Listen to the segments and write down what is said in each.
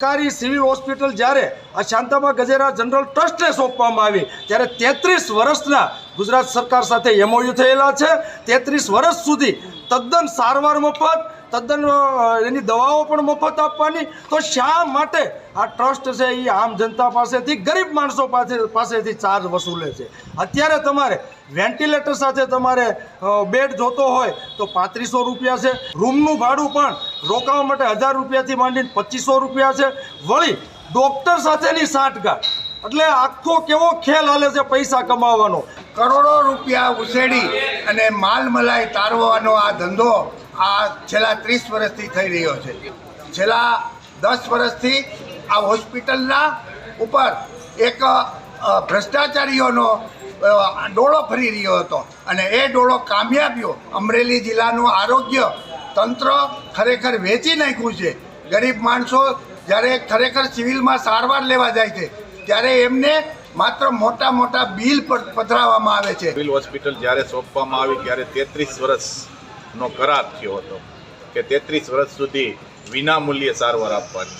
સરકારી civil hospital જ્યારે આ શાંતાબા ગજેરા જનરલ ટ્રસ્ટને સોંપવામાં આવી ત્યારે 33 વર્ષના ગુજરાત સરકાર સાથે એમઓયુ થયેલા છે। 33 વર્ષ સુધી તદ્દન સારવાર મફત, તદ્દન એની દવાઓ પણ મફત આપવાની। તો શા માટે આ ટ્રસ્ટ છે એ આમ જનતા પાસેથી, ગરીબ માણસો પાસેથી ચાર્જ વસૂલે છે? અત્યારે તમારે વેન્ટિલેટર સાથે તમારે બેડ જોતો હોય તો 3500 રૂપિયા છે। રૂમનું ભાડું પણ રોકાવા માટે 1000 રૂપિયાથી માંડીને 2500 રૂપિયા છે। વળી ડૉક્ટર સાથેની સાંઠગાંઠ, એટલે આખો કેવો ખેલ હાલે છે પૈસા કમાવાનો। કરોડો રૂપિયા ઉછેડી અને માલ મલાઈ તારવાનો આ ધંધો આ છેલ્લા 30 વર્ષથી થઈ રહ્યો છે। છેલ્લા 10 વર્ષથી આ હોસ્પિટલના ઉપર એક ભ્રષ્ટાચારીઓનો ડોળો ફરી રહ્યો હતો અને એ ડોળો કામયાબીઓ અમરેલી જિલ્લાનું આરોગ્ય તંત્ર ખરેખર વેચી નાખ્યું છે। ગરીબ માણસો જ્યારે ખરેખર સિવિલમાં સારવાર લેવા જાય છે ત્યારે એમને માત્ર મોટા મોટા બિલ પધરાવવામાં આવે છે। સિવિલ હોસ્પિટલ જ્યારે સોંપવામાં આવી ત્યારે 33 વર્ષનો કરાર થયો હતો કે 33 વર્ષ સુધી વિનામૂલ્યે સારવાર આપવાની।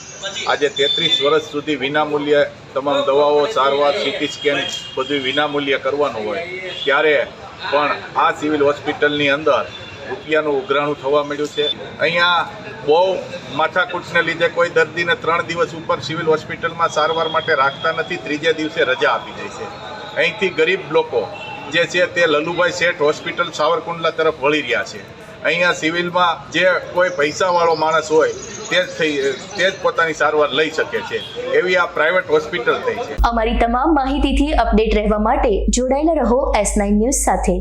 આજે 33 વર્ષ સુધી વિનામૂલ્યે તમામ દવાઓ, સારવાર, સીટી સ્કેન બધું વિનામૂલ્યે કરવાનું હોય ત્યારે પણ આ સિવિલ હોસ્પિટલની અંદર રૂપિયાનું ઉઘરાણું થવા મળ્યું છે। અહીંયા બહુ માથાકૂટને લીધે કોઈ દર્દીને 3 દિવસ ઉપર સિવિલ હોસ્પિટલમાં સારવાર માટે રાખતા નથી, ત્રીજે દિવસે રજા આપી દે છે। અહીંથી ગરીબ લોકો જે છે તે લલુભાઈ શેઠ હોસ્પિટલ સાવરકુંડલા તરફ વળી રહ્યા છે। અહીંયા સિવિલમાં જે કોઈ પૈસાવાળો માણસ હોય તે જ પોતાની સારવાર લઈ શકે છે, એવી આ પ્રાઇવેટ હોસ્પિટલ થઈ છે। અમારી તમામ માહિતીથી અપડેટ રહેવા માટે જોડાયેલા રહો S9 ન્યૂઝ સાથે।